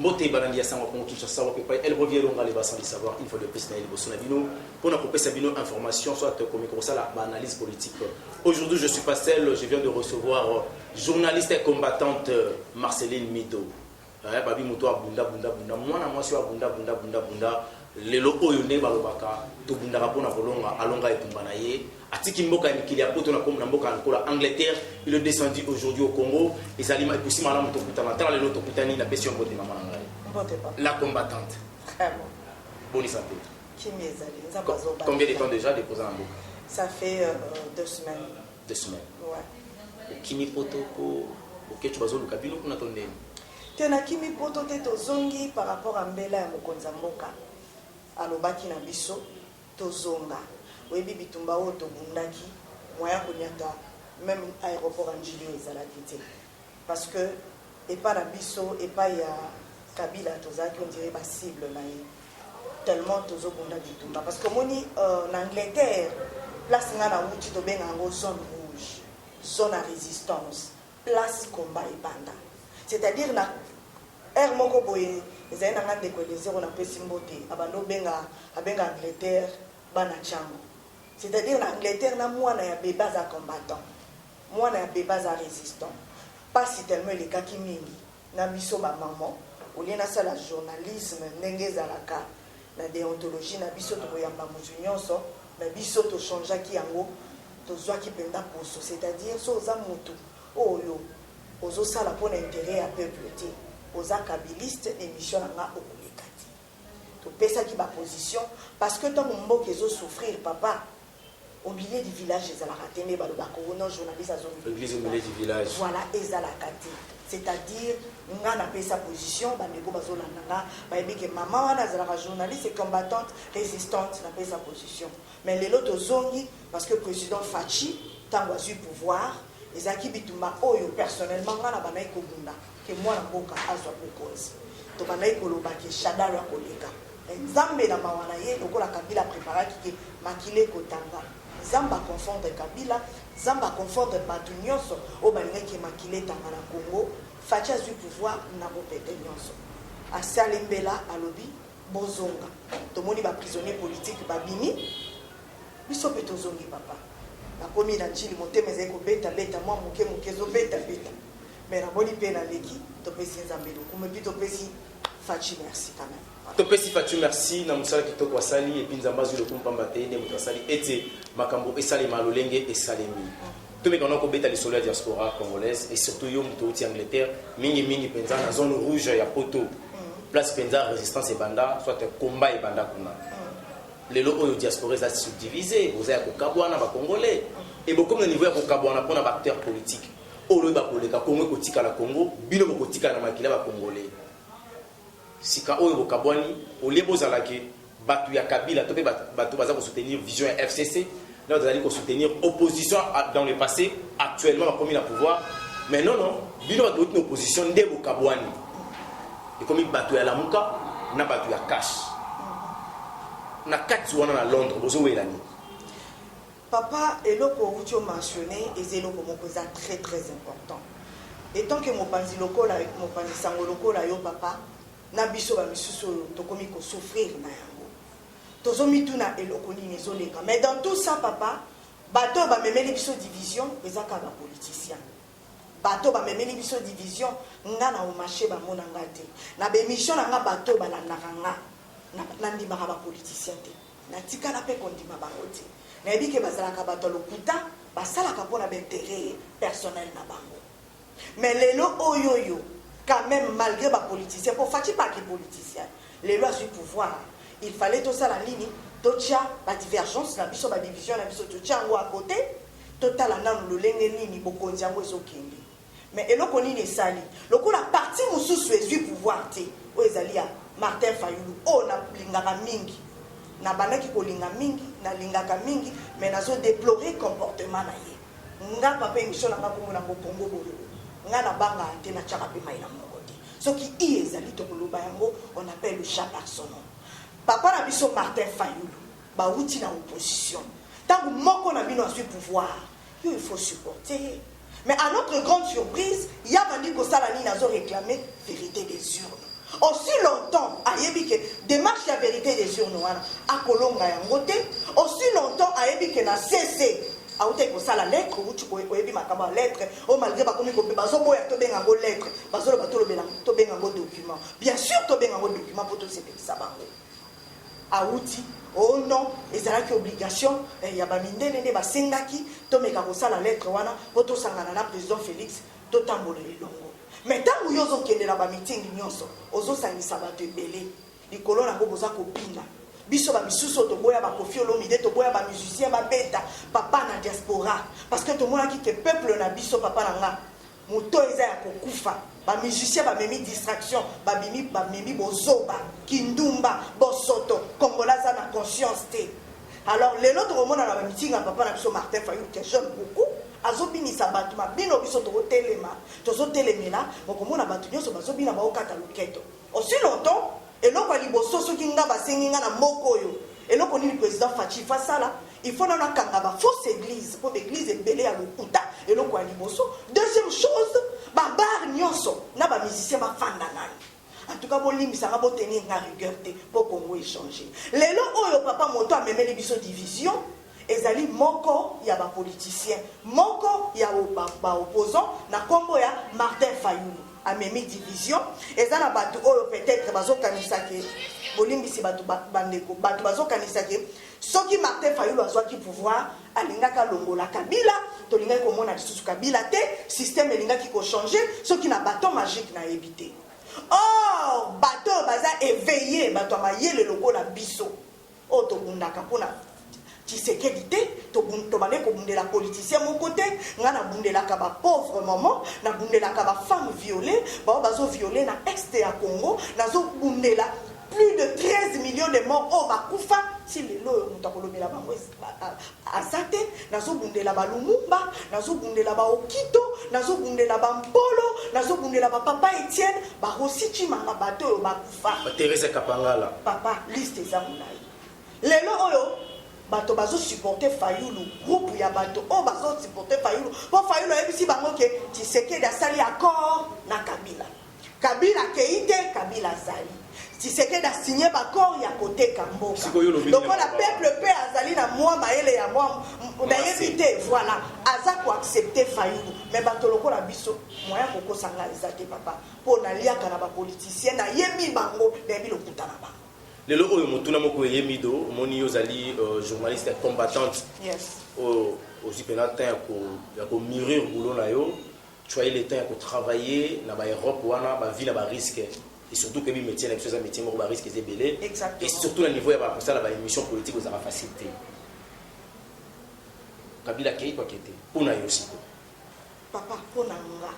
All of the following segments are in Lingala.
Mbote Balandi Sango Congo Kinshasa elle revient donc à l'évasion du savoir une fois de plus na liboso na bino pour na couper sa bino information soit comme ça la analyse politique. Aujourd'hui je suis pas seul, je viens de recevoir journaliste et combattante Marceline Mido. Babi muto abunda bunda bunda mwana mwasi wa bunda bunda bunda bunda lelo oyo ne balobaka to bunda rapona volonga alonga etumba na ye atiki mboka mikili ya poto na komna mboka nkola Angleterre il est descendu aujourd'hui au Congo et alima et possible malamu to kutana tala lelo to kutani na passion bote mama ngai la combattante bonne santé combien de temps déjà déposé en mboka ça fait 2 semaines 2 semaines ouais kimi poto ko okechu bazolu kabino kuna tondeni tena kimi poto te tozongi par rapport à mbela ya mokonza mboka alobaki na biso tozonga webi bitumba o tobundaki moya konyata même aéroport Anjilio ezalaki te parce que et pas la biso et pas ya Kabila tozaki on dirait pas cible na ye tellement tozobunda bitumba parce que moni en Angleterre place ngana wuti to benga ngo zone rouge zone à résistance place combat et banda c'est-à-dire na air moko boye ezali na ngande ko les zéro na pesi mbote abando benga abenga Angleterre bana chango c'est-à-dire na Angleterre na mwana ya beba za combattant mwana ya beba za résistant pas si tellement les cas qui mingi na biso ba maman olena sala journalisme ndenge zalaka na déontologie na biso to yamba mutu nyonso na biso to changeaki yango to zwaki penda poso c'est-à-dire so za mutu oyo ozo sala pour l'intérêt à peuple té oza kabiliste émission nga okolikati to pesa ki ba position parce que tant mboka ezo souffrir papa au milieu du village ezala ratene ba lobako non journaliste azo l'église au milieu du village voilà ezala kati c'est-à-dire nga na pesa position ba ndeko bazolanda nga ba ebike maman wana ezala journaliste et combattante résistante na pesa position mais les autres zongi parce que président Fachi tango a eu pouvoir ezaki bitumba oyo personnellement nga na banayi kobunda ke mwana mboka azwa pokozi to banayi koloba ke shadara koleka nzambe na mawana ye lokola Kabila préparaki ke makile kotanga zamba confondre Kabila zamba confondre bato nyonso o balingaki ke makile tanga na Congo Fachi azwi pouvoir na bopete nyonso asali mbela alobi bozonga tomoni ba prisonnier politique babini biso pe tozongi papa na komi na njili motema ezali kobeta beta mwa moke moke ezobeta beta mais na boni pe na leki topesi nzambe lokumu epi topesi Fachi merci quand même topesi Fachi merci na musala kitoko asali epi nzambe azwi lokumu pamba te nde moto asali ete makambo esalema lolenge esalemi tomekana kobeta lisolo ya diaspora congolaise et surtout yo moto outi Angleterre mingi penza na zone rouge ya poto place penza résistance ebanda soit combat ebanda kuna lelo oyo diaspora est subdivisée vous avez kokabwana ba congolais et beaucoup de niveau ya kokabwana pona ba acteurs politiques oyo ba koleka Congo kotika la Congo bino kotika na makila ba congolais sika oyo kokabwani olebo zalaki batu ya Kabila to pe batu baza ko soutenir vision ya FCC là vous allez ko soutenir opposition dans le passé actuellement ba komi na pouvoir mais non bino ba une opposition ndebo kabwani et comme batu ya lamuka na batu ya cash na kati wana na Londres bozo welani papa eloko ucho mentionné ezelo moko za très important et tant que mopanzi lokola mopanzi sango lokola yo papa na biso ba misusu to komi ko souffrir na yango tozomi tuna eloko nini ezoleka mais dans tout ça papa bato ba memeli biso division ezaka ba politicien bato ba memeli biso division nga na o marché ba mona ngate na be mission nga bato ba landaka na ndimaka ba politicien te na tikala pe kondima bango te na ebike bazalaka bato lokuta basalaka mpona baintérêt personnel na bango mais lelo oyoyo quand même malgré ba politicien pour Fachi pas que politicien lelo a eu pouvoir il fallait tout ça la ligne totia ba divergence na biso ba division na biso totia ngo à côté total nanu lolenge nini bokonzi yango ezokende mais eloko nini esali lokola parti mususu ezui pouvoir te o ezali ya Martin Fayulu o na lingaka mingi na bandaki kolinga mingi na lingaka mingi mais nazo déplorer comportement na ye nga papa émission na ngako na Congo boyo nga na banga te na tchaka pe mai na moko te soki i ezali to koloba yango on appelle le chat par son nom papa na biso Martin Fayulu ba uti na opposition tangu moko na bino azui pouvoir yo il faut supporter mais à notre grande surprise il y a vendu que ça la ligne nazo réclamer vérité des urnes Aussi longtemps, ayebi que démarche la vérité des urnes a kolonga yangote, aussi longtemps ayebi que na cessé a outé ko sala lettre ou tu oyebi makamba lettre o malgré ba komi ko bazo boya to benga ngo lettre bazo lo bato lo bela to benga ngo document. Bien sûr to benga ngo document pour to sepelisa bango. A outi oh non, ezalaki obligation ya ba mindene ne basengaki to meka ko sala lettre wana pour to sangana na président Félix to tambola elongo. Mais tant que vous avez un meeting, vous avez un likolo na boza kopinga biso ba misusu to boya ba Koffi Olomide to boya ba musicien ba beta papa na diaspora parce que to mona ki ke peuple na biso papa na nga moto eza ya kokufa ba musicien ba memi distraction ba memi bozoba kindumba bosoto kongolaza na conscience te. Alors les autres mona na ba meeting na papa na biso Martin Fayulu qui jeune beaucoup azobinisa bato mabino biso tokotelema tozotelemela mokomona bato nyonso bazobina baokata loketo aussi longtemps eloko ya liboso soki nga basengi nga na moko oyo eloko nini président Fachi fasala il faut nana kanga ba fausse église pour l'église ebele ya lokuta eloko ya liboso. Deuxième chose babar nyonso na ba musicien bafanda nani en tout cas bolimbisa nga botenir nga rigueur te po Congo échanger lelo oyo papa moto amemeli biso division ezali moko ya ba politicien moko ya ba opposant na kombo ya Martin Fayulu amemi division ezana batu oyo peut-être bazokanisa ke bolimbisi batu bandeko batu bazokanisa ke soki Martin Fayulu azwaki pouvoir alingaka longola Kabila tolingaki komona lisusu Kabila te système elingaki ko changer soki na baton magique na éviter. Or bato baza éveillé bato amayele lokola biso o tobundaka pona Tshisekedi te tobane kobundela politicien mon côté nga na bundelaka ba pauvre maman na bundelaka ba femme violée ba bazo violée na est ya Congo nazo bundela plus de 13 millions de morts au bakufa si lelo mutakolobela bango azate nazo bundela ba Lumumba nazo bundela ba Okito nazo bundela ba Mpolo nazo bundela ba papa Etienne ba Rossi manga bato bakufa Teresa Kapangala papa liste za mulai lelo oyo bato bazo supporter Fayulu groupe ya bato o bazo supporter Fayulu po Fayulu ebisi bango ke Tshisekedi asali accord na Kabila keite Kabila zali Tshisekedi a signé accord ya côté Kamboka donc la peuple pe azali na moi maele ya moi d'ailleurs voilà aza ko accepter Fayulu mais bato lokola biso moya koko sanga ezate papa po na liaka na ba politicien na yemi bango debi lokutana ba. Lelo oyo motuna moko yemido moni yozali journaliste combattante yes aussi penata ya ko mûrir boulot na yo tu as eu le temps de travailler dans l'Europe wana ba ville ba risque et surtout que mi métier na chose un métier moko ba risque c'est belé et surtout au niveau ya ba ça la émission politique aux ara facilité Kabila Kei quoi qui était pour na yo aussi papa pona nga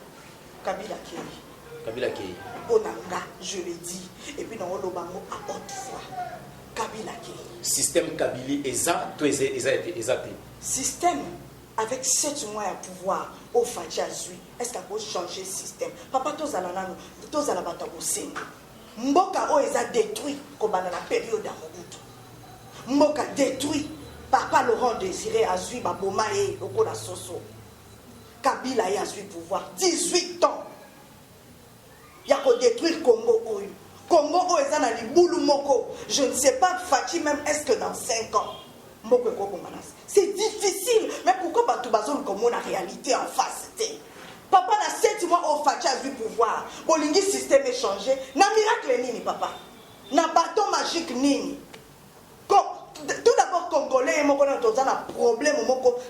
Kabila Kei Onanga, je le dis, et puis dans le bango à haute voix. Kabila Kei. Système Kabili exact. Système avec 7 mois à pouvoir au Fadjazui. Est-ce qu'il faut changer le système? Papa Tozalana, Tozalabata Bosengo. Mboka o eza détruit comme dans la période à Mobutu. Mboka détruit. Papa Laurent Désiré Azui Baboma et Okola Soso. Kabila a eu pouvoir 18 ans. Il y a qu'à détruire Congo. Congo est libulu moko. Je ne sais pas, Fachi, même est-ce que dans 5 ans, c'est difficile. Mais pourquoi pas tout bazon comme on a réalité en face? Papa n'a 7 mois au Fachi a vu pouvoir. Bolingi système est changé. Na miracle nini papa? Na bâton magique nini? Tout d'abord, Congolais, il y a un problème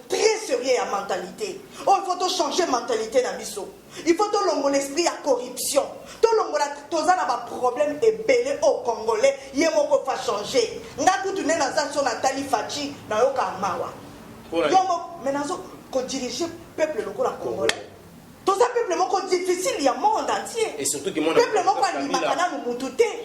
très sérieux à la mentalité. Oh, il faut changer la mentalité dans l'Isso. Il faut que l'esprit à corruption. Tout le problème est belé au Congolais. Il faut changer. Nous avons Nathalie Fachi, nous avons Mawa. Mais nous avons dirigé le peuple congolais. Tout ça, peuple difficile, il y a le monde entier. Et surtout que mon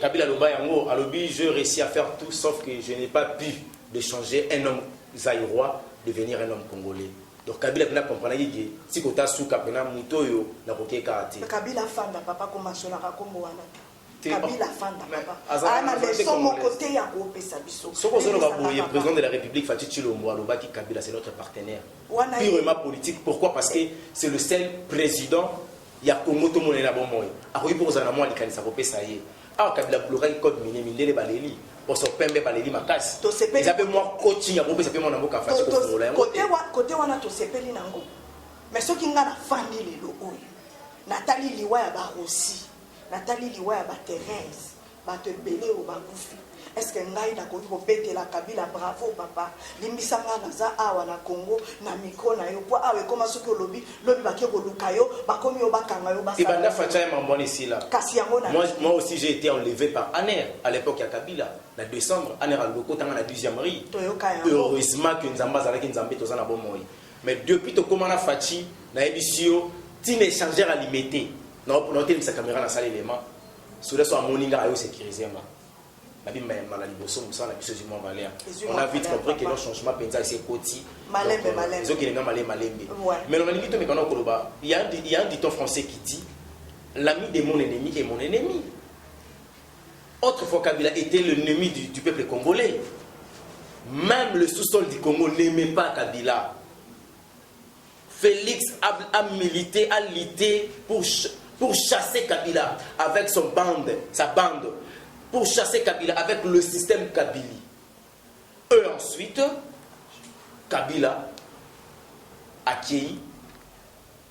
Kabila Lobayango, Alobi, je réussis à faire tout, sauf que je n'ai pas pu de changer un homme zaïrois devenir un homme congolais. Donc Kabila n'a pas compris que si tu as souka pena mutoyo na koke kati. Kabila fanda papa comme sur la Congo wana. Kabila fanda papa. Ana leçon mon côté ya ko pesa biso. Soko zolo ba boye président de la République Fatou Tshilombo aloba ki Kabila c'est notre partenaire. Purement politique. Pourquoi? Parce que c'est le seul président ya Congo to monena bon moyo. Akoyi pour zana moi likanisa ko pesa ye. Ah, Kabila bloqué code miné, miné les baléli. Pour se permettre baléli ma casse. Ils appellent moi coaching, à propos, ça fait mon amour qu'à faire. Côté wana to sepeli nango. Mais ce qui n'a fandi les logo. Nathalie Liwa ya ba aussi. Nathalie Liwa ya ba Thérèse. Ba te belé ou ba boufi. Est-ce que ngai na ko bete la Kabila bravo papa. Limisanga na za awa na Congo na micro na yo po awe koma soki lobi ba ke ko lukayo ba komi yo ba kanga yo ba. Et banda facha mambo ici là. Moi aussi j'ai été enlevé par Aner à l'époque à Kabila. En décembre, Aner a loko tanga na deuxième riz. Heureusement que Nzamba zalaki Nzambe toza na bomoi. Mais depuis to komana fachi na ebisio tin échangeur à limiter. Non pour noter sa caméra na salle élément. Sur le son moninga ayo sécuriser ma. On a vite compris que le changement c'est côté. Mais on a limité il y a un dicton français qui dit l'ami de mon ennemi est mon ennemi. Autrefois, Kabila était l'ennemi du peuple congolais. Même le sous-sol du Congo n'aimait pas Kabila. Félix a milité, a lutté pour chasser Kabila avec sa bande. Pour chasser Kabila avec le système Kabili. Et ensuite, Kabila a accueilli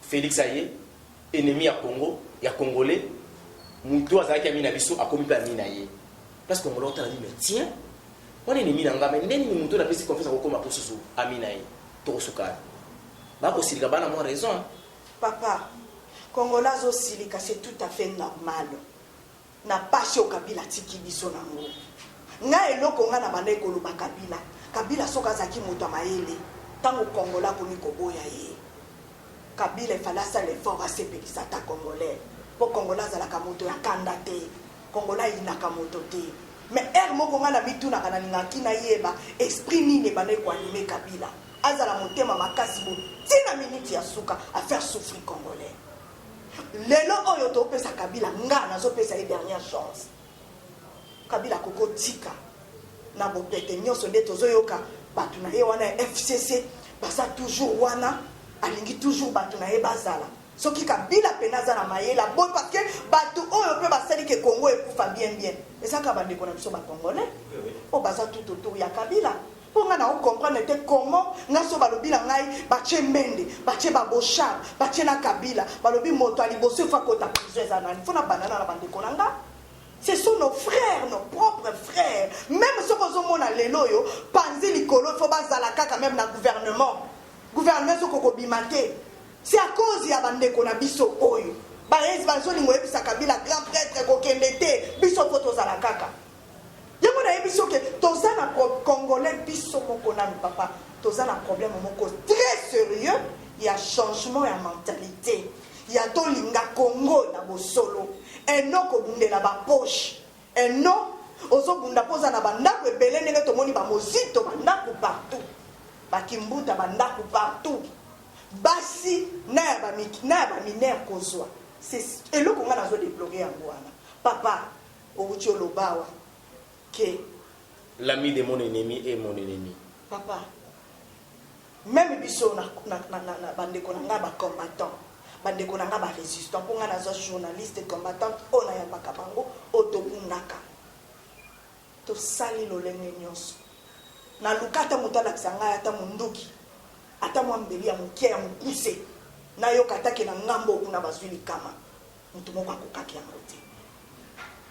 Félix Aye, ennemi à Congo, il y a Congolais, Moutou Azaki Amina Bissou a commis Amina Aye. Parce que Congolais a dit, mais tiens, on est ennemi dans le mais Moutou a fait confiance à Kokoma pour Soussou, Amina Aye, Torosukar. Bah, aussi, il a raison. Papa, Congolais aussi, c'est tout à fait normal. Na pashe o Kabila tiki biso nango nga eloko nga na bande ko luba Kabila soka zaki moto mayele tango Kongola ko ni koboya ye Kabila falasa l'effort à sepelisa ta Congolais pour Kongola za la kamoto ya kandate Kongola ina kamoto te mais moko nga na bituna kana ngaki na yeba esprit nini bande ko animer Kabila azala motema makasi bo tina minute ya suka à faire souffrir Congolais. Lelo oyo to pesa Kabila nga nazo pesa une dernière chance. Kabila koko tika na bopete nyonso nde tozoyoka batu na ye wana FCC basa toujours wana alingi toujours batu na ye bazala. Soki Kabila penaza na mayela bon parce que batu oyo pe basali ke Congo ekufa bien. Et ça ka bande ko na biso ba Congolais. O basa tout autour ya Kabila. Pour nga na comprendre comment nga so balobi na ngai bache Mbende bache Babochab bache na Kabila balobi moto ali bosse fa kota prison za nani fona banana na bande konanga. Ce sont nos frères, nos propres frères. Même ce qu'on mona lelo yo panzi likolo fo bazala kaka même na gouvernement so koko bimate. C'est à cause ya bande kona biso oyo ba yes bazo lingo ebisa Kabila grand prêtre ko kendete biso photo za la kaka. Yamo na ebiso ke toza na Congolais biso moko na papa toza na problème moko très sérieux, il y a changement ya mentalité. Il y a to linga Congo na bosolo. Et non ko bundela ba poche. Et non ozo bunda poza na bandako ebele ndenge tomoni ba mozito bandako partout. Ba kimbuta bandako partout. Basi na ba mineur kozwa. C'est eloko nga nazo débloquer yango wana. Papa obuti olobawa que l'ami de mon ennemi est mon ennemi. Papa, même biso na bande konanga ba combattant, bande konanga ba résistant, pour nga nazo journaliste combattant ona ya bakabango otobunaka. To sali lolenge nyonso. Na lukata mutala kisanga ata munduki. Ata mwambeli ya mukia ya mukuse. Na yo katake na ngambo kuna bazwili kama. Mutu moko akokaki yango te.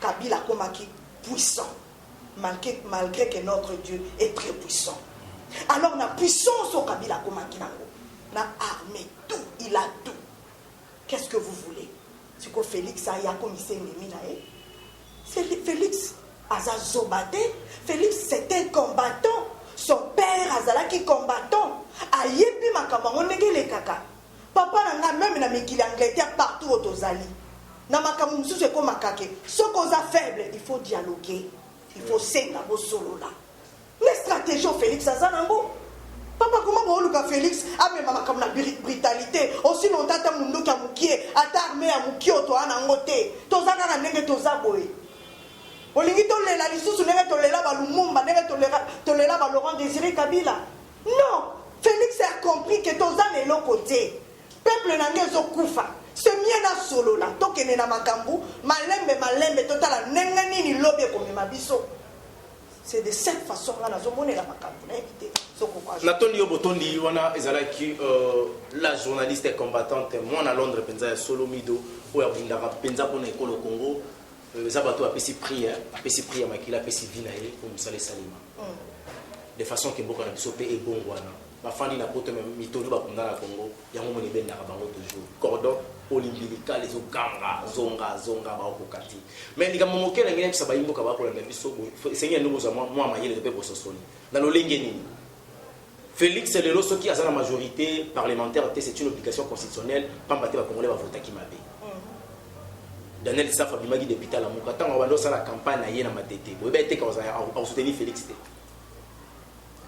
Kabila komaki puissant. Malgré que notre Dieu est très puissant. Alors la puissance au Kabila Komakinango, la armée, tout, il a tout. Qu'est-ce que vous voulez? C'est que Félix a commissaire Minae. C'est Félix Azazobate. Félix c'était un combattant. Son père Azalaki combattant. Ayebi makabango negele kaka. Papa nanga même na mikili Angleterre partout au Tozali. Na makamu c'est comme makake. Ce qu'on a faible, il faut dialoguer. Il faut s'aider à vos solos là. Les stratégies au Félix Azanango. Papa, comment vous voulez Félix a même comme la brutalité. Aussi longtemps que mon nom a moukié, à t'armer à moukié, au toit en côté. Tozaka n'a n'est que tozaboé. Olingi tolela, l'issue n'est que tolela, balumumba, n'est que tolela, Laurent Désiré Kabila. Non, Félix a compris que Tozan est l'autre côté. Peuple n'a pas de koufa. Ce premier na solo la tokene na makambu malembe totala ndenge nini lobi ekomema biso. C'est de cette façon là nazomona la makambu na éviter sokokwa. Natondi yo botondi wana ezalaki la journaliste combattante moi na Londres penza ya Solomido oya bindaka penza pona ekolo Congo za bato apesi prière makila apesi vinaye pour musale salima. De façon que mboka na biso pe ebongwana. Bafandi na poto mitolo bakunda na Congo yango moni bendaka bango toujours cordon ombilical les okanga zonga ba okati mais ndika momokela ngene bisa bayimboka ba kolanda biso seigneur nous za moi mayele de pe sosoni na lolenge nini Félix lelo soki azana majorité parlementaire c'est une obligation constitutionnelle pambate ba congolais ba voter ki mabe Daniel Safa bimagi député la mukata on va lancer la campagne na yena matete bo bete ka on soutenir Félix te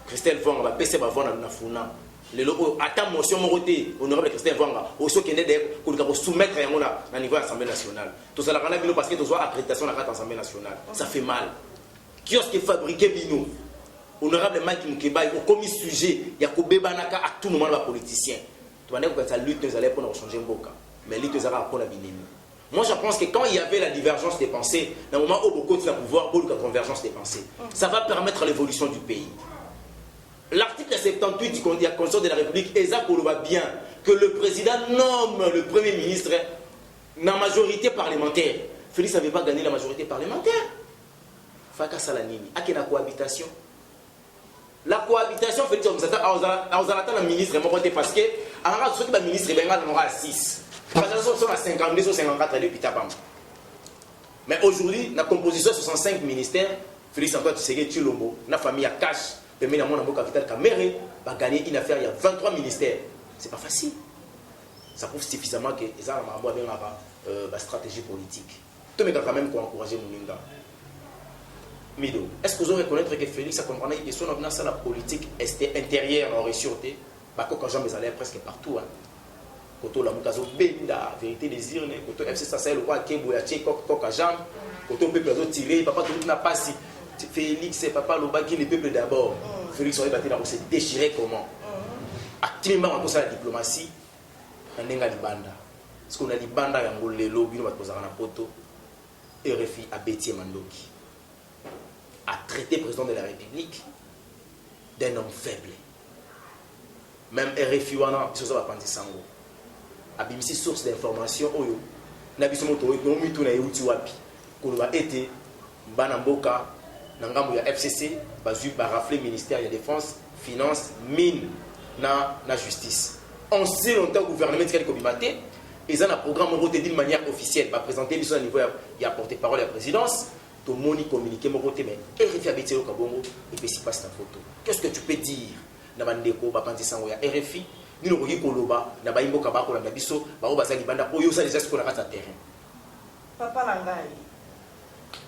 Christelle Vonga va pese ba vona na funa lelo ata motion moroté honorable Christelle Vonga au so kende de ko soumettre yango na niveau Assemblée nationale tout ça la kana bino parce que tu dois accréditation na Assemblée nationale ça fait mal kiosque fabriqué bino honorable Mike Mukeba au commis sujet ya ko bebanaka à tout moment ba politicien tu vas dire que ça lutte nous allait pour changer mboka mais lutte za pour la binemi. Moi je pense que quand il y avait la divergence des pensées dans le moment où beaucoup de pouvoir pour la convergence des pensées ça va permettre l'évolution du pays. L'article 78 du Constitution de la République va bien que le président nomme le Premier ministre dans la majorité parlementaire. Félix n'avait pas gagné la majorité parlementaire. Faka Salanini, à quelle cohabitation? La cohabitation, Félix, on attend le ministre, parce que, en fait, le ministre, il aura 6. Parce que sont à 52 ou 54 députés. Mais aujourd'hui, la composition de 65 ministères, Félix Antoine Tshisekedi Tshilombo, la famille à cash. Mais dans mon capital Caméré va gagner une affaire, il y a 23 ministères. C'est pas facile. Ça prouve suffisamment que les gens ont une stratégie politique. Tout le monde a quand même encouragé Mouninga. Mido, est-ce que vous reconnaître que Félix a compris que son avenir la politique intérieure en ressorté? Quand j'en ai presque partout. Koto la mukazo benda, vérité des urnes, koto FC Sassaï, le roi Kembo, ya Tchekok, Tok à Jam, koto peuple a tiré, papa tout n'a pas si. Félix et papa Lobaki, les peuples d'abord. Félix aurait battu là où c'est déchiré comment. Activement, on a la diplomatie. On a la banda. Parce qu'on a dit banda, on a les lobbies, on a posé un poto. RFI a Bétier Mandoki. A traité le président de la République d'un homme faible. Même RFI, on a dit ça va prendre sango. A BBC source d'information, oyo. Nabiso moto, no mitu na yuti wapi. Qu'on va été Banamboka. Nangambo ya FCC, bazu baraflé ministère de la Défense, Finance, Mine, na justice. On sait longtemps le gouvernement qui a cobimaté, ils ont un programme d'une manière officielle, va présenter au niveau il y a porté-parole à la présidence, tout le monde communiqué mais RFI a bêté au Kabongo et puis s'y passe ta photo. Qu'est-ce que tu peux dire? Nabandeko bapanti sango ya RFI, ni le rogi koloba, nabaimbo kabako la nabiso, ba obasa libanda oyo ça déjà ce qu'on a à terrain. Papa Langai.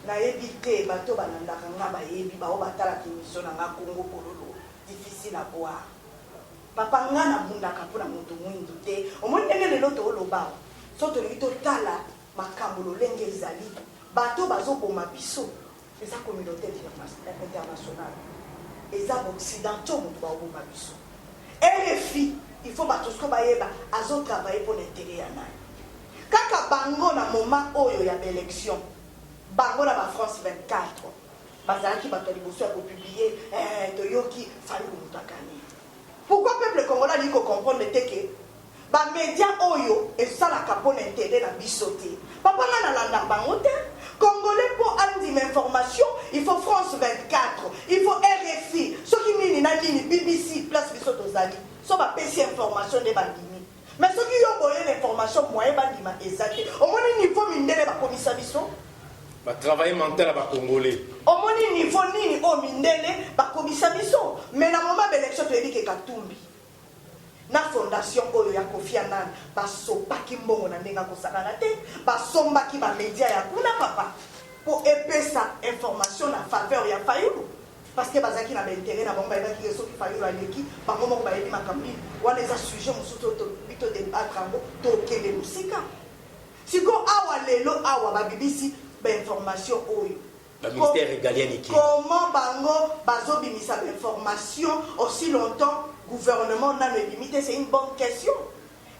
Nayebi te bato banandaka nga bayebi bao batalaka émission na nga Congo pololo difficile à boire. Papa nga nabundaka mpona moto mwindu te omoni ndenge lelo tooloba so tolingi totala makambo lolenge ezali bato bazoboma biso eza communauté internationale eza occidentaux moto baoboma biso RFI il faut bato siko bayeba azotravaille mpona intérêt ya nani kaka bango na moment oyo ya baélection bango na ba France 24 bazalaki bato liboso ya publier toyoki fali kumutakani. Pourquoi peuple congolais dit qu'on comprend le que ba média oyo esalaka mpona intérêt na biso te papa nga nalanda bango te congolais pour andima information il faut France 24 il faut RFI soki nini na nini BBC place biso tozali so bapesi information nde bandimi mais soki yo boye l'information moyen bandima eza te omoni niveau mindele bakomisa biso travail mental à Congolais. Au moins niveau nini au mindele ba komisa biso mais na moment d'élection tu dis que Katumbi na fondation oyo ya Kofi Annan ba sopaki mbongo na ndenga kosakana te ba sombaki ba média ya kuna papa pour épesa information na faveur ya Fayulu parce que bazaki na intérêt na bomba eba ki soki Fayulu aleki ba momo ba yebi makambi wana eza sujet musuto to bito de batrango to kele musika siko awa lelo awa ba BBC information oyo le ministère régalien qui comment bango bazobimisa information aussi longtemps gouvernement n'a le limité c'est une bonne question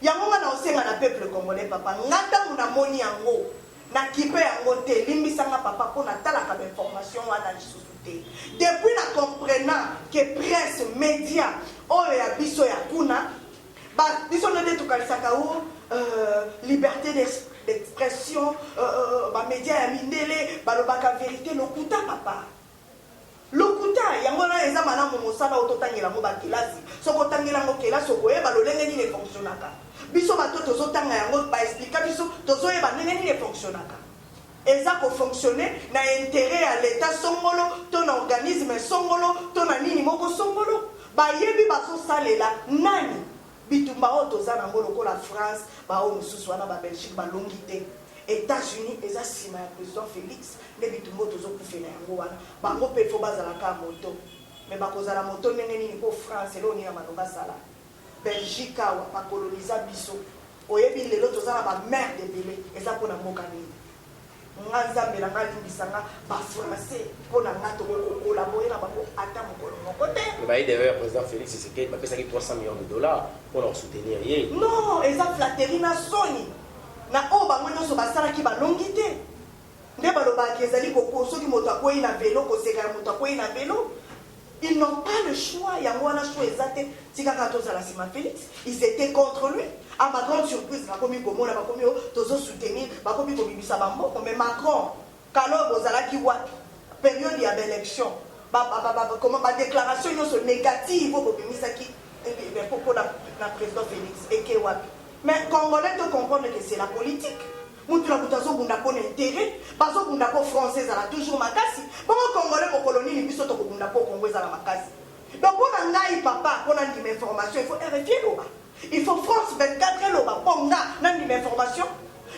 yango nga na osenga na peuple congolais papa ngata muna moni yango na kipe yango te limbisanga papa po na talaka ba information wana lisusu te depuis na comprenant que presse média oyo ya biso ya kuna ba biso nde tukalisaka o liberté d'expression ba média ya mindele balobaka vérité lokuta papa lokuta yango na eza malamu mosala ototangela mo bakilasi soko tangela ngo kelasi okoyeba lolenge nini fonctionnaka biso bato tozotanga yango baexplika biso tozoyeba ndenge nini fonctionnaka eza kofonctionne na intérêt ya l'état songolo to na organisme songolo to na nini moko songolo bayebi bazosalela nani bitumba oyo toza nango lokola France bao mosusu wana babelgique balongi te États-Unis eza nsima ya président Félix nde bitumba oyo tozokufela yango wana bango mpe fo bazalaka moto me bakozala moto ndenge nini mpo France eloo nini ya maloba sala Belgique awa bakoloniza biso oyebi lelo toza na bamare debele eza mpo na mboka nini nga nzambe na nga limbisanga bafrançais mpo na nga tokokolabore na bango ata mokolo moko te baye d'ailleurs président Félix Tshisekedi bapesaki 300 millions de dollars pour leur soutenir ye non eza flatterie na soni na oyo bango nyonso basalaki balongi te nde balobaki ezali koko soki moto akwei na velo koseka ya moto akwei na velo ils n'ont pas le choix yango wana choix eza te tikaka tozala nsima Félix ils étaient contre lui à ma grande surprise bakomi komona bakomi o tozosoutenir bakomi kobimisa bamboko mais Macron kalo bozalaki wapi période ya baélection comment badéclaration nyonso négative oyo bobimisaki mpo na président Félix eke wapi mais congolais to comprendre que c'est la politique mutu na buta zobunda po na intérêt bazobunda po français ezala toujours makasi bongo congolais mokolo nini biso tokobunda po kongo ezala makasi donc mpona ngai papa mpona ndima information il faut RFI eloba il faut France 24 eloba mpo nga na ndima information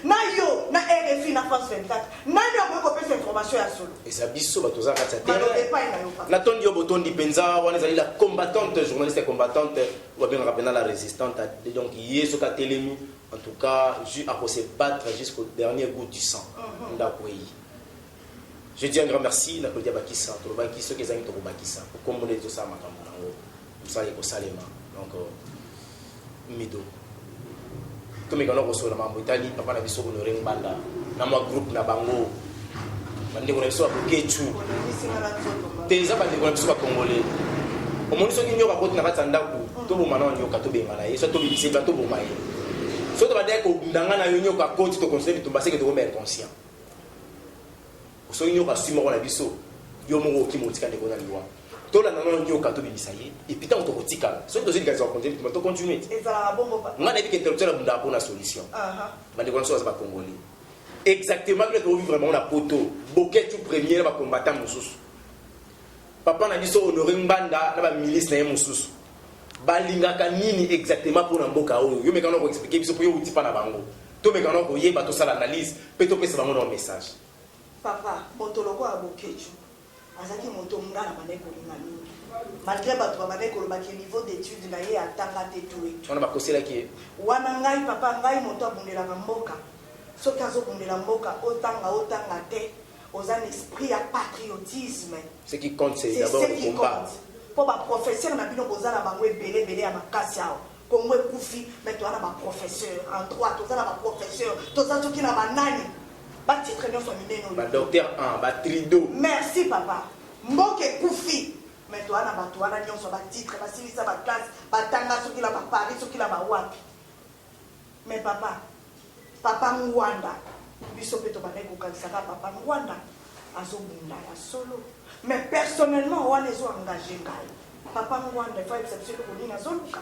na yo na RFI na France 24 nani akoki kopesa information ya solo eza biso bato oza kati ya terrain natondi yo botondi mpenza wana ezali la combattante journaliste combattante babengaka mpena la résistante donc ye soki atelemi en tout cas à se battre jusqu'au dernier goût du sang ndako eyi je dis un grand merci na kolia bakisa tolobaki soki ezangi tokobakisa okombona ezosala makambo nango mosala ekosalema donc mido tomekana kosola mambo etali papa na biso honore ngbanda na mwa groupe na bango bandeko na biso bakoketu te eza bandeko na biso bakongole omoni soki nyoka koti na kati ya ndako toboma na nyoka tobenga na ye so tobebiseba toboma ye so tobandaki kobundanga na yo nyoka koti tokonsele bitumba seke tokoma inconscient soki nyoka simoko na biso yo moko okima otika ndeko na liwa tolanda na nyoka tobebisa ye epuis ntango tokotikala soki tozolikaza bakonsele bitumba tocontinue te nga nayebi ke interruption abundaka mpo na solution bandeko na biso baza bakongoli exactement bino tokovivre bango na poto boketu premier na bacombattant mosusu papa na biso honore ngbanda na bamilice na ye mosusu balingaka nini exactement mpona mboka oyo yo mekana koexplike biso mpo yo uti mpa na bango to mekana koyeba tosala analyse mpe topesa bango na message papa moto lokola boketu azalaki moto nga na bandeki kolinga mingi malgré bato babandeki kolobaki niveau d'étude na ye atanga te to wana bakoselaki ye wana ngai papa ngai moto abundelaka mboka soki azobundela mboka otanga te oza na esprit ya patriotisme ce qui compte c'est d'abord le combat po baprofesseur na bino boza na bango ebele ya makasi awa kongo ekufi me toza na baprofesseur en droit toza na baprofesseur toza soki na banani batitre nyonso minene oyo badocteur 1 batrido merci papa mboka ekufi me toza na bato wana nyonso batitre basilisa baklasse batanga soki na baparis soki na bawapi me papa ngwanda biso mpe tobandaki kokanisaka papa ngwanda azobunda ya solo mais personnellement wana ezoengage ngai papa ngwanda efa yebisa biso eloko nini azoluka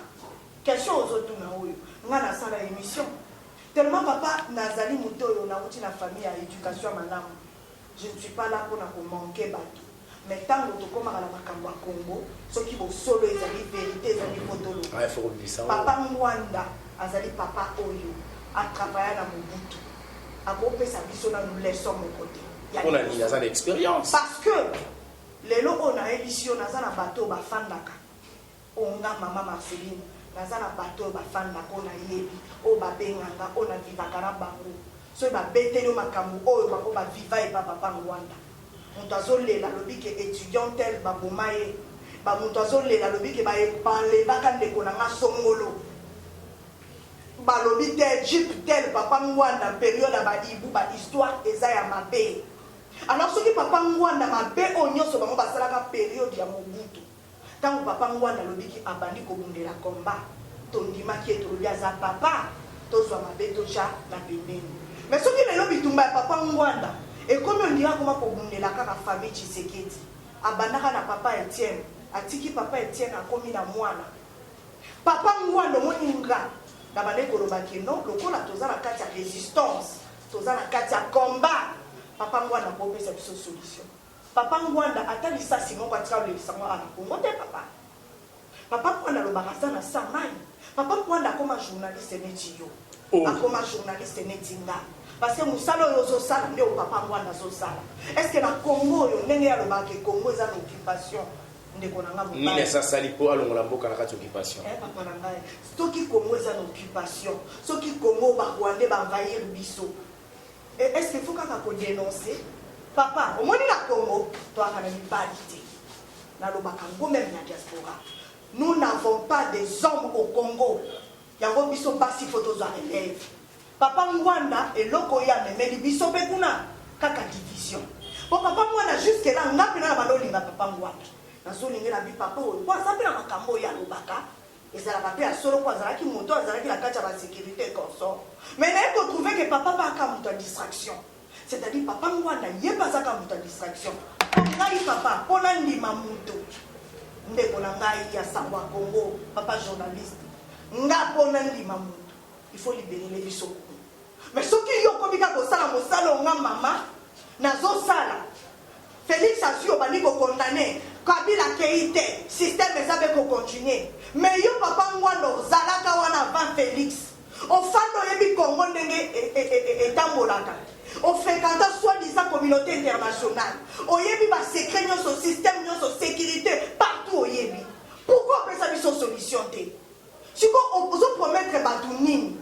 question ozotuna oyo nga nasala émission tellement papa nazali moto oyo nauti na famille ya éducation ya malamu je ne suis pas là mpona komanke bato mais ntango tokomaka na makambo ya kongo soki bosolo ezali vérité ezali fotolo papa ngwanda azali papa oyo atravailla na mobutu akopesa biso na leson moko te on a ni naza na expérience parce que lelo oyo nayebi si yo naza na bato oyo bafandaka onga mama Marceline naza na bato oyo bafandaka oyo nayebi oyo babenganga oyo navivaka na bango soki babeteli makambo oyo bango baviva epa papa ngwanda moto azolela alobi ke étudiant tel baboma ye bamoto azolela alobi ke balebaka ndeko na nga songolo balobi tel Jeep tel papa ngwanda période ba ibu ba histoire eza ya mabe. Alors soki papa ngwanda mabe onyoso bango basalaka période ya Mobutu. Tango papa ngwanda lobiki abandi ko bundela combat. Tondima ki etolobi aza papa tozwa mabe toja na pembeni. Mais soki lelo bitumba ya papa ngwanda ekomi ondira koma ko bundela kaka famille Tshisekedi. Abandaka na papa Etienne, atiki papa Etienne akomi na mwana. Papa ngwanda moninga na bale kolobaki non lokola toza na kati ya résistance, toza na kati ya combat. Papa ngwanda kopesa biso solution. Papa ngwanda atali sasi moko atika lebisango ana Kongo te papa. Papa ngwanda lobaka sana samai. Papa ngwanda akoma journaliste neti yo. Akoma journaliste neti nga. Parce que musalo yo zo sala ndio papa ngwanda zo sala. Est-ce que na Congo yo ndenge ya lobaka Congo eza na occupation ndeko na ngabo. Ni nesa sali po alongola mboka na kati occupation. Papa na ngai. Soki Congo eza na occupation, soki Congo ba Rwanda ba envahir biso. Est-ce qu'il faut qu'on dénonce? Papa, au moins la Congo, toi, tu as une parité. Dans le Bakango, même la diaspora. Nous n'avons pas des hommes au Congo. Il y a un biso pas si photos à élèves. Papa Mwanda et Lokoya, mais les biso pekuna, kaka division. Bon, papa Mwanda, jusque là, on a pu la balolinga, papa Mwanda. Dans son ligne, la vie, papa, on a sapé la Makambo, ya Lobaka. Et ça l'a pas à solo quoi, ça qui monte, ça qui la cache à la sécurité comme ça. Mais il faut trouver que papa va comme une distraction. C'est-à-dire papa moi n'a pas ça comme une distraction. On a papa, on a ni mamuto. Ndeko na ngai ya sawa Congo, papa journaliste. Nga pona ni mamuto. Il faut libérer les bisous. Mais ce qui yo komika ko sala mo sala nga mama na zo sala. Félix a su obani ko condamner. Kabila Keïté, système ezabé ko continuer. Mais yo papa ngwando zalaka wana avant Félix. Au fando yebi Congo ndenge etambolaka. Au fréquenta soi-disant communauté internationale. Au yebi ba secret nyoso système nyoso sécurité partout au yebi. Pourquoi on peut ça biso solution té? Si on peut promettre batu nini?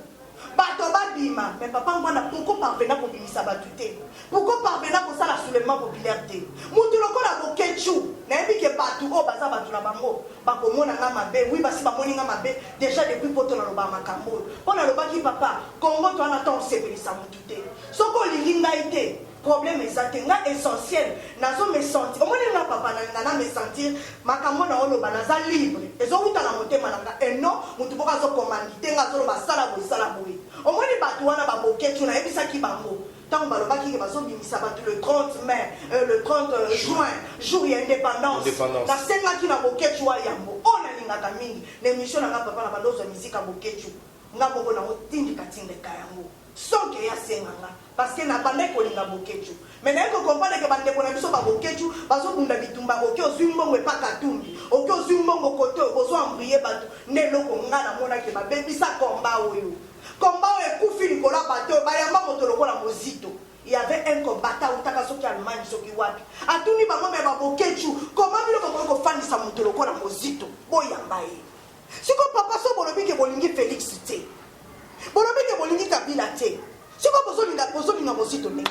Bato babima, mais papa ngwana pourquoi parvenir pour bimisa batu té? Pourquoi parvenir pour ça la soulèvement populaire té? Mutu lokola bokechu, na yebi ke batu o baza batu na bango, ba komona nga mabe, oui basi ba moni nga mabe déjà depuis poto na loba makambo. Pona loba ki papa, Congo to na ton sepelisa mutu té. Soko lilinga ité. Problème exact nga essentiel nazo me sentir au moins nga papa na me sentir makambo na olo banaza libre ezo uta na motema na et non mutu boka zo commanditer nga zo ba sala bo au moins ni batu wana ba boketu na ebisa ki bango tant ba loba ki ke bazo bimisa batu le 30 mai le 30 juin jour ya indépendance na senga ki na boketu wa yambo ona linga mingi l'émission na nga papa na bandozo musique boketu nga bongo na otindi katinde kayango sans que ya senganga parce que na bande ko linga bokechu mais na ko comprendre que bande ko na biso ba bokechu bazo bunda bitumba oki ozumbongo pa katumbi oki ozumbongo koto bozo ambrier batu ne loko ngana mona ke ba bebisa komba oyo ekufi likola bato ba yamba moto lokola mozito. Il y avait un combattant utaka soki Allemagne soki wapi atuni bango me ba bokechu comment bilo ko fandisa moto lokola mozito boyamba ye siko papa so bolobi ke bolingi Félix te bolobi ke bolingi Kabila te siko bozolinga mozito ndenge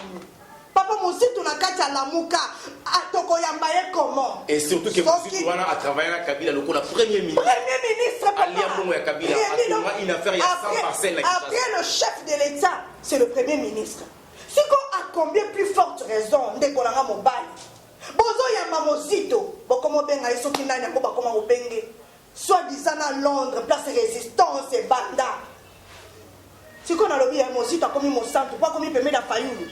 papa mozito na kati ya lamuka atoko yamba ye comment et surtout que mozito wana a travaillé na Kabila lokola premier ministre aliamongo ya Kabila actuellement une affaire ya 100 parcelles après le chef de l'État c'est le premier ministre siko a combien plus forte raison ndeko nanga mobali bozo yamba mozito bokomo benga yeso kinani ngo bakoma obenge soi-disant à Londres place résistance et banda. Si qu'on a lobby à mon site, a commis mon centre, pas commis permet la faillure.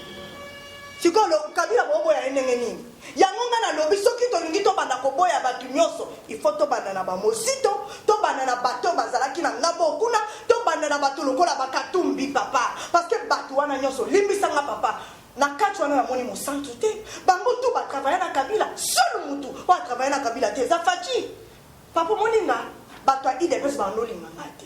Si qu'on a Kabila bobo ya enengeni. Yangonga na lobby so ki to lingi to banda ko boya batu nyoso. Il faut to banda na ba mosito, to banda na bato bazalaki na ngabo kuna, to banda na bato lokola bakatumbi papa. Parce que batu wana nyoso limbisa nga papa. Na kati wana na moni mon centre te. Bango to ba travailler na Kabila, seul mutu wa travailler na Kabila te za fachi. Papa moninga bato a IDPS bando linga ngate.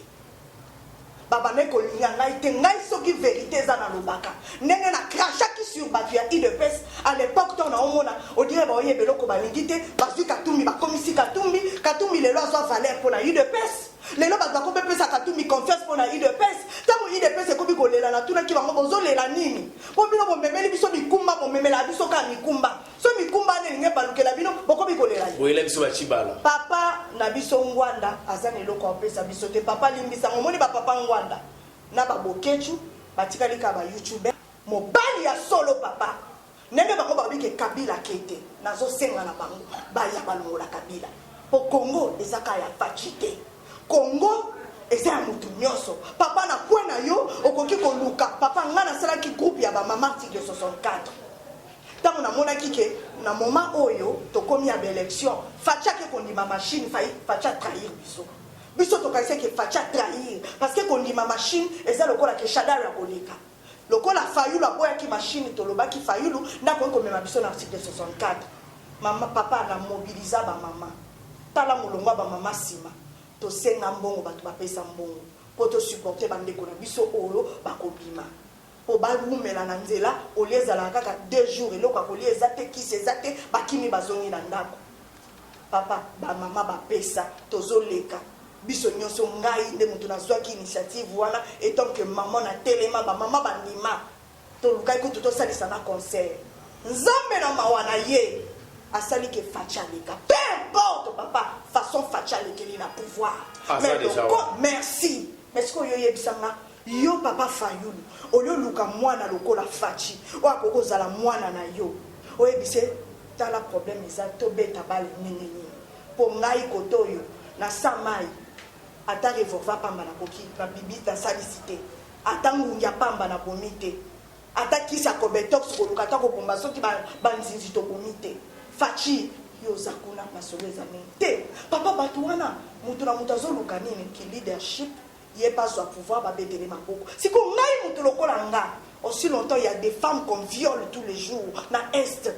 Baba neko linga ngaite ngai soki vérité za na lobaka. Ndenge na crachaki sur bato ya IDPS à l'époque ton na omona on dirait ba oyebe loko ba lingite bazu katumbi ba komisi katumbi lelo azo valeur pour la IDPS. Lelo ba ko pesa katumbi confiance pour la IDPS. Tango IDPS ko bi ko lela na tuna ki bango bozo lela nini. Po bino bo memeli biso bikumba bo memela biso ka mikumba. So mikumba ne linge balukela bino boko bi ko lela. Boyela biso ba chibala. Papa na biso ngwanda azane loko pesa biso te papa limbisa ngomoni ba papa ngwanda na babokechu batikali ka ba YouTube mobali ya solo papa ndenge bango babike Kabila kete nazo senga na bango baya balongola Kabila po Congo ezaka ya fachite Congo eza ya mutu nyonso papa na kwena yo okoki koluka papa ngana sala ki groupe ya ba mama article 64 tango na mona kike na moment oyo tokomi ya élection facha ke kondima machine facha trahir biso tokaise ke facha trahir parce que kondima machine eza lokola ke shadar ya koleka lokola fayulu aboya ki machine tolobaki fayulu ndako komema biso na article 64 mama papa na mobiliza ba mama tala molongwa ba mama sima to senga mbongo bato bapesa mbongo po to supporter bandeko na biso oyo bakobima po balumela na nzela oliezala kaka 2 jours eloko akolieza te kisi eza te bakimi bazongi na ndako papa ba mama bapesa tozoleka biso nyonso ngai nde mutu nazwaki initiative wana etant que maman na telema ba mama bandima tolukai kutu tosalisa na concert nzambe na mawana ye asali ke fachalika peu importe papa façon fachalekeli na pouvoir mais donc merci mais ce que yo yebisanga yo papa fayulu oyo luka mwana lokola fachi o akoko zala mwana na yo oyebise tala problème eza to beta bale nini po ngai kotoyo na samai ata revolva pamba na koki na bibi na salicité ata ngungia pamba na bomite ata kisa ko betox ko luka ta ko bomba soki banzinzi to bomite fachi yo zakuna masoleza nte papa batuana mutu na mutu azoluka nini ki leadership il pas à pouvoir babetele maboko siko ngai mutu lokola nga aussi longtemps il y a des femmes qu'on viole tous les jours na est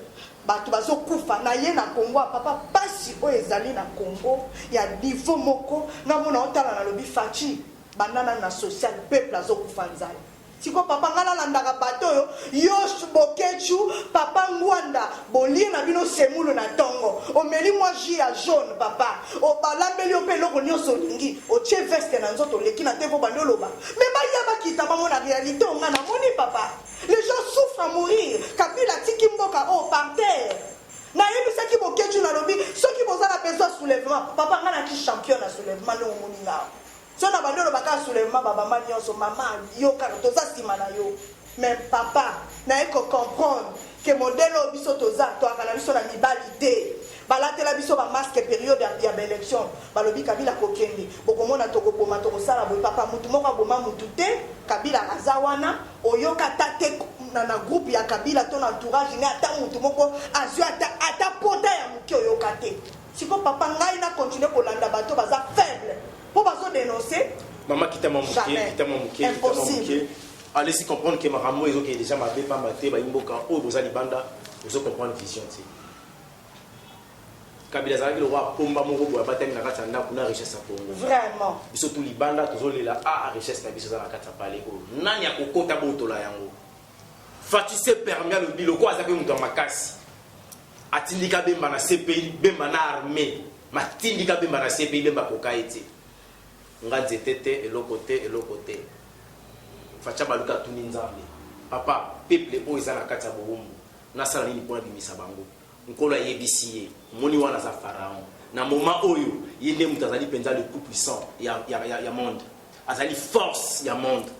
batu bazo kufa na ye na Congo papa pasi o ezali na Congo ya niveau moko na mona otala na lobi fachi banana na social peuple azo kufa nzala siko papa ngala landaka bato yo bokechu papa ngwanda bolie na bino semulu na tongo omeli moi jus ya jaune papa o balambeli o pe loko nyonso lingi o tie veste na nzoto leki na tevo bandoloba mais ba ya bakita ba mona réalité on na moni papa les gens souffrent à mourir Kabila tiki mboka o par terre na yebisa ki bokechu na lobi soki bozala besoin soulèvement papa ngana ki champion na soulèvement no moni na so na bandolo baka soulèvement baba mama nyonso mama yo karto za sima na yo mais papa na eko comprendre que modèle biso toza to akala biso na mibalité balatela biso ba masque période ya élection balobi Kabila kokende bokomona tokoboma tokosala boy papa mutu moko boma mutu te Kabila azawana oyoka tate na groupe ya Kabila ton entourage ne ata mutu moko azui ata pota ya muki oyoka te siko papa ngai na continuer kolanda bato baza faible pour bazo dénoncer maman qui t'a manqué allez-y comprendre que Maramo ils ont déjà m'avait pas maté ba imboka o bozali banda vous comprendre vision ti Kabila zali le roi pomba moko boya batani na kata ndako na richesse ya Congo vraiment biso tout libanda tozolela a richesse na biso za na kata pale o nani akokota botola yango fatise permis le biloko azape muto makasi atindika bemba na CPI bemba na armée matindika bemba na CPI bemba kokaiti nganze tete elokote facha baluka tuni nzambe papa peuple o ezana kata boumbu na sala nini pona bimisa bango nkolo yebisiye moni wana za pharaon na moment oyo yende mutazali penza le plus puissant ya monde azali force ya monde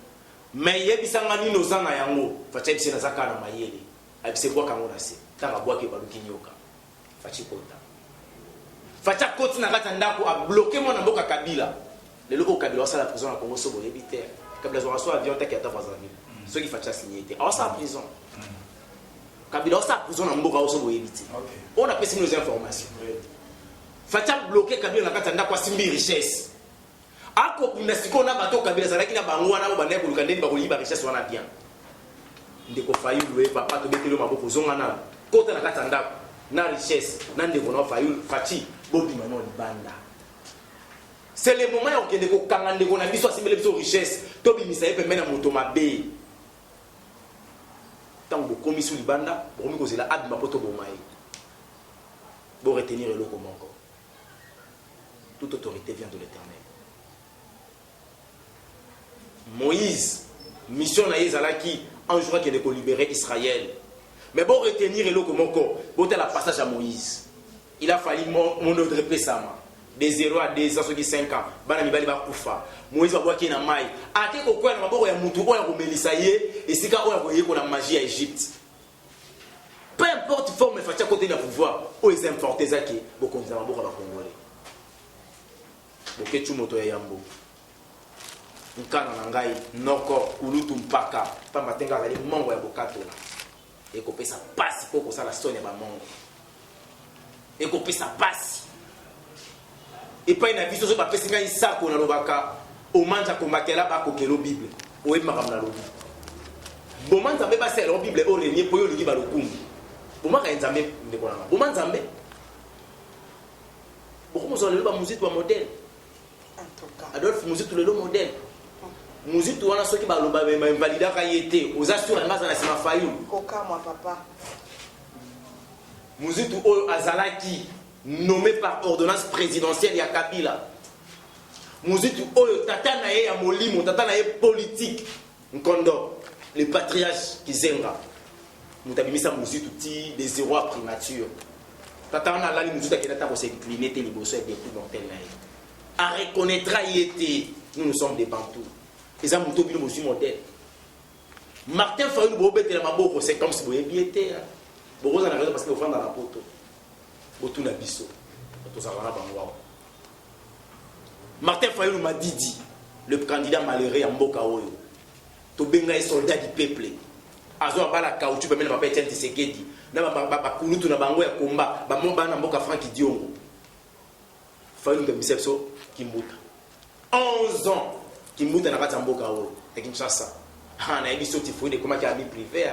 mais yebisanga nino zana yango facha bisi na zaka na mayele abise kwa kango na se tanga bwake baluki nyoka fachi kota facha koti na kata ndako a bloquer mona mboka Kabila lelo ko Kabila wasa la prison na Congo sobo yebite Kabila zo raso avion taki ata fazami ceux qui facha signer était awasa prison Kabila wasa prison na mboka sobo yebite on a pesi nos informations facha bloquer Kabila na kata ndako asimbi richesse ako kuna siko na bato Kabila zalaki na bango wana obande ko lukande ba ko liba richesse wana bien ndeko Fayulu papa to betelo maboko zonga na kota na kata ndako na richesse na ndeko na Fayulu fachi bobi mano libanda. C'est le moment où on a kanga ndeko na biso asimele biso richesse to bimisa ye pembe na moto mabe tango komi sou libanda bokomi kozela abima poto bomai bo retenir eloko moko toute autorité vient de l'Éternel. Moïse mission na ezalaki un jour qui est libérer Israël mais bon retenir eloko moko bote la passage à Moïse il a fallu mon ordre pesama de 0 à 2 ans, ceux qui 5 ans, bana mibali ba kufa. Moïse va boire qui na mai. Ate ko kwa na maboko ya mutu oya ko melisa ye, esika oya ko yeko na magie à Égypte. Peu importe forme fatia côté na pouvoir, o les importer zaki, boko nzama boko ba congolais. Boketu moto ya yambo. Nkana na ngai noko kulutu mpaka pa matenga ali mongo ya bokato na. Eko pesa pasi poko sala sonya ba mongo. Eko pesa pasi. Et pas une avis sur ma personne qui sait qu'on a le baka au manja combattre là bas que le Bible au est maram na lobi bon man zambe ba c'est la Bible au renier pour yo ligi ba lokum bon man ka nzambe ndeko na bon man zambe beaucoup nous on le musique wa modèle en tout cas Adolphe musique le modèle musique wana soki ba loba ba invalida ka yete aux assure ngaza na sima fayu koka moi papa musique o azalaki nommé par ordonnance présidentielle ya Kabila. Muzitu oyo tata na ye ya molimo, tata na ye politique. Nkondo, le patriarche Kizenga. Mutabimisa muzitu ti de 0 à primature. Tata na lali muzitu ki nata ko s'incliner te liboso et depuis montel na ye. A reconnaîtra yete, nous sommes des bantous. Et ça muto bino mosu modèle. Martin Fayulu bo betela maboko, c'est comme si bo yebiete. Bo za na raison parce que ofanda na poto. Botuna biso tozalana bango Martin Fayulu m'a dit le candidat malheureux à mboka oyo to benga les soldats du peuple azo bala kauchu bamela ba Etienne Tshisekedi na ba kulutu na bango ya komba ba momba na mboka Franck Diongo Fayulu de bicepso Kimbuta 11 ans Kimbuta na kata mboka oyo te Kinshasa na ebiso tifouine comment qu'il a mis privé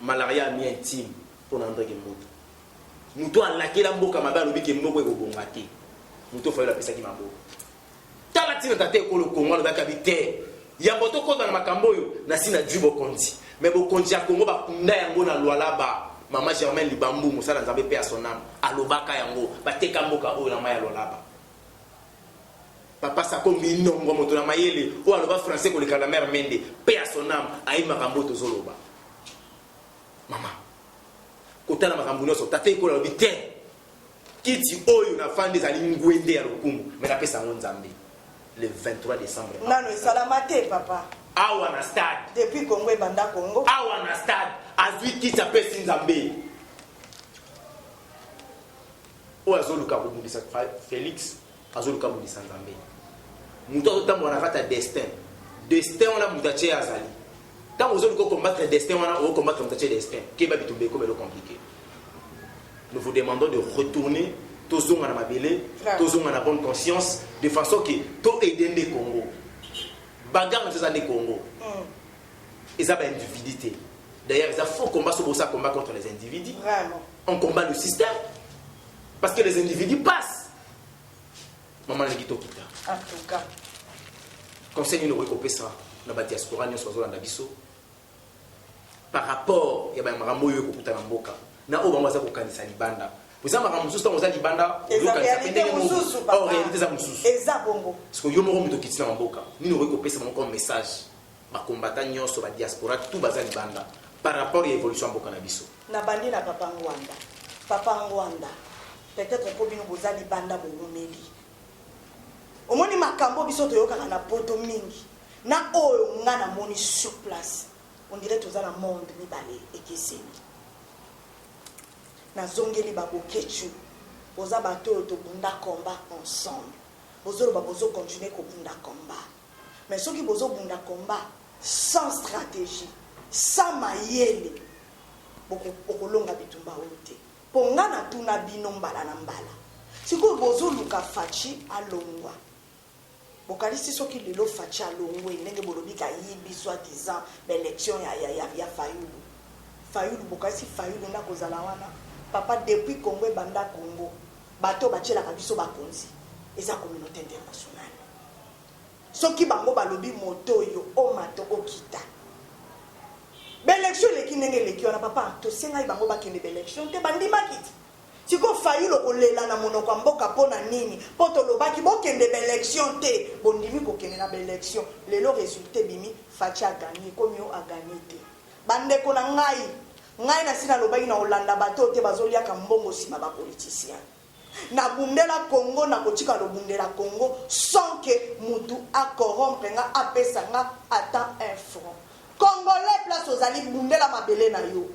malaria mi intime pour André Kimbuta muto alakela mboka mabe alobi ke mboko ekobonga te muto Fayulu apesaki maboko tala tina tate ekolo Kongo alobaki abite ya moto kota na makambo oyo na sina dju bokonzi mais bokonzi ya Kongo bakunda yango na Lualaba mama Germaine Libambu mosala nzambe pe ya sonam alobaka yango bateka mboka oyo na maya Lualaba papa sako minongo moto na mayele oyo aloba français koleka na mère Mende pe ya sonam ayi makambo tozoloba mama kotana makambo nyonso tate ikola lobi te kiti oyo na fande ezali ngwende ya lokumu me napesa yango nzambe le 23 décembre nano esalama te papa awa na stade depuis Congo ebanda Congo awa na stade azwi kiti apesi nzambe oyo azoluka kobundisa Félix azoluka kobundisa nzambe moto azotambola na kati ya destin wana moto atie azali tant vous allez combattre destin, on va combattre notre destin. Qui va bitumber comme le compliqué. Nous vous demandons de retourner tous à la belé, tous à la bonne conscience, de façon que tout aider les Congo. Bagarre ces années Congo. Ils ont une individualité. D'ailleurs, il faut combattre sur ça, combat contre les individus. Vraiment. On combat le système parce que les individus passent. Maman le guito kita. En tout cas. Conseil nous récompense ça. Na ba diaspora nyonso bazolanda biso par rapport ya ba makambo yo kokuta na mboka na o bango za kokanisa libanda poza makambo mususu tango za libanda okanisa pendenge mususu papa réalité za mususu eza bongo parce que yo moko muto kitina na mboka nino récompense mon comme message ba combattant nyonso ba diaspora tout baza libanda par rapport ya évolution mboka na biso na bandi na papa Ngwanda peut-être ko bino boza libanda bomomeli omoni makambo biso toyoka na poto mingi na oyo ngana moni sur place on dirait tous dans le monde ni balé et qui c'est na zongeli babokechu boza bato to bunda combat ensemble bozo ba bozo continuer ko bunda combat mais ceux qui bozo bunda combat sans stratégie sans mayele boko okolonga bitumba ote ponga na tuna bino mbala na mbala siko bozo luka fachi alongwa bokalisi soki lelo fachi alongwe ndenge bolobika yibi soit disant l'élection ya Fayulu bokalisi Fayulu na kozala wana papa depuis Congo banda Congo bato bachela kabiso bakonzi eza communauté internationale soki bango balobi moto yo o mato okita l'élection leki ndenge leki wana papa to senga bango bakende l'élection te bandi makiti siko Fayulu kolela na monoko mboka pona nini poto lobaki bokende l'élection te bondimi kokende na l'élection lelo résultat bimi fachi a gagné comme yo a gagné te bande ko na ngai na sina lobaki na Olanda bato te bazolia ka mbongo sima ba politicien na bundela Congo na kotika lo bundela Congo sans que mutu a corrompre nga apesa nga ata un franc. Congolais place aux ali bundela mabele na yo.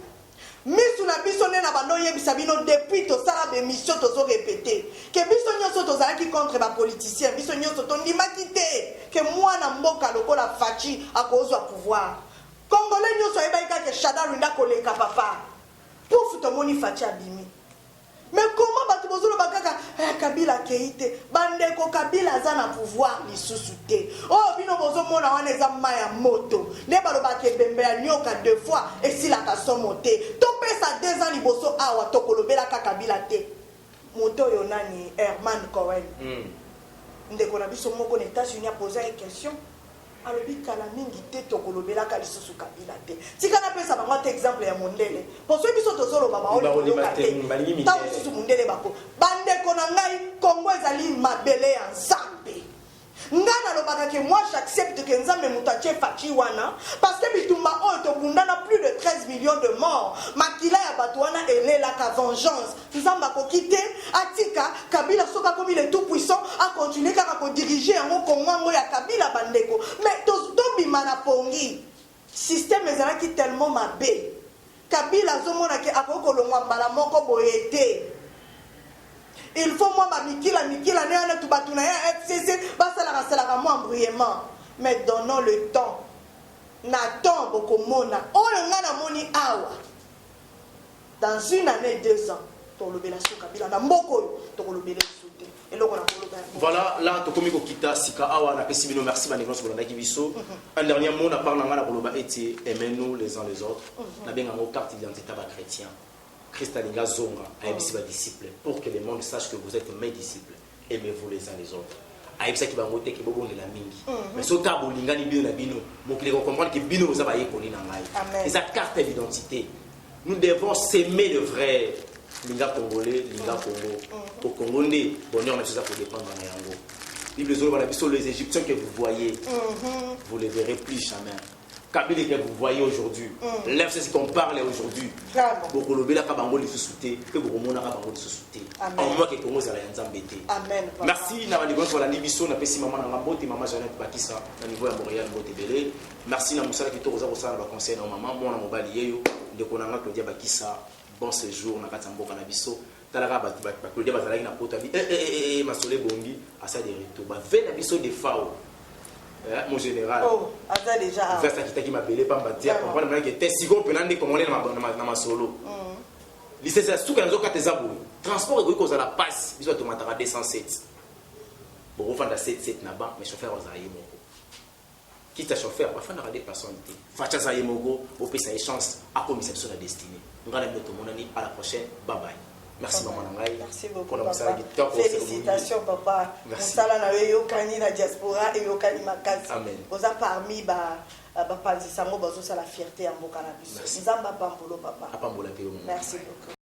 Misu na biso ne na bando yebisa bino depuis to sala be mission to so répéter que biso nyonso to zala ki contre ba politicien biso nyonso to ndimaki te que mwana mboka lokola Fachi akozwa pouvoir. Congolais nyonso ayeba ke Shada Rwinda koleka papa. Pouf to moni Fachi abimi. Mais comment batu bozolo bakaka Kabila keite bande ko Kabila za na pouvoir lisusu te. Oh bino bozo mona wana eza maya moto. Ne baloba ke bembe ya nyoka deux fois et si la kasomo te. To pesa 2 ans liboso awa to kolobela ka Kabila te. Moto yo nani Herman Cohen. Ndeko na biso moko na États-Unis a posé une question. Alobi kala mingi te to kolobela ka lisusu Kabila te. Tika na pesa bango te exemple ya mondele. Pour ceux biso to zolo baba o loka te. Ta lisusu mondele bako. Bande ko na ngai Congo ezali mabele ya Nzambe. Ngana lobaka ke moi j'accepte que Nzambe mutache Fachi wana parce que bitumba o to bundana plus de 13 millions de morts. Makila ya batu wana elela ka vengeance. Nzamba ko kite atika Kabila soka comme il est tout puissant a continuer kaka ko diriger en Congo ya Kabila bandeko. Mais to bima na pongi. Système ezalaki tellement mabe. Kabila zomona ke akoko longwa mbala moko boyete. Il faut moi mikila ne tu batuna ya FCC basala moi embrouillement. Mais donnons le temps. Nathan bokomona. Oh ngana moni awa. Dans 1 année 2 ans, to lobela Kabila na mboko to lobela soute. Et là on a voilà, là to komi ko kita sika awa na pesi bino merci banegros ko ndaki biso. Un dernier mot na parle ngana ko loba eti aimez-nous les uns les autres. Na benga ngo carte d'identité ba chrétien. Christ alinga zonga ayebisi ba disciples pour que le monde sache que vous êtes mes disciples. Aimez-vous les uns les autres. Ayebisa ki bango te ke bobondela mingi. Mais so ta bolingani bino na bino, mo kile ko comprendre que bino vous avez yekoni na ngai. Et cette carte d'identité, nous devons s'aimer le vrai linga congolais, linga Congo. Au Congo ndé bonheur na chose pour dépendre na yango. Bible zolo bana biso les Égyptiens que vous voyez, vous les verrez plus jamais. Kabila que vous voyez aujourd'hui, l'FCC qu'on parle aujourd'hui, beaucoup de gens qui ont soutenu, que beaucoup de gens ont soutenu. En moi qui commence à Amen. Merci, Namanigos pour la Libiso, na pesi maman na mbote, maman Jeannette Bakissa, na niveau à Montréal, mbote belé. Merci na musala qui toza au sala ba conseil na maman, moi na mobali yeyo, de konanga Claudia Bakissa, bon séjour na katamboka na biso. Talaka ba Claudia bazalaki na poto bi masole bongi, asa de retour. Ba ve na biso de fao. Mon général. Oh, attends déjà. Vers ça qui m'a belé pas m'attire. Comprendre maintenant que t'es si gros penande comme on est dans ma solo. Lycée c'est tout quand on a tes abou. Transport et cause à la passe, ils ont automatique à 207. Bon, on fait la 77 là-bas, mais chauffeur aux aïe moko. Qui t'a chauffeur, on va faire des personnes. Facha zaïe moko, au pays ça chance à commissaire sur la destinée. On va aller tout le monde à la prochaine. Bye bye. Merci maman Nangai. Merci beaucoup papa. Félicitations papa. Mosala na yo kani na diaspora et yo kani makasi. Amen. Vous êtes parmi ba panzi sango bazo la fierté ya mboka na biso. Nzamba pambolo papa. Apambola pe. Merci beaucoup.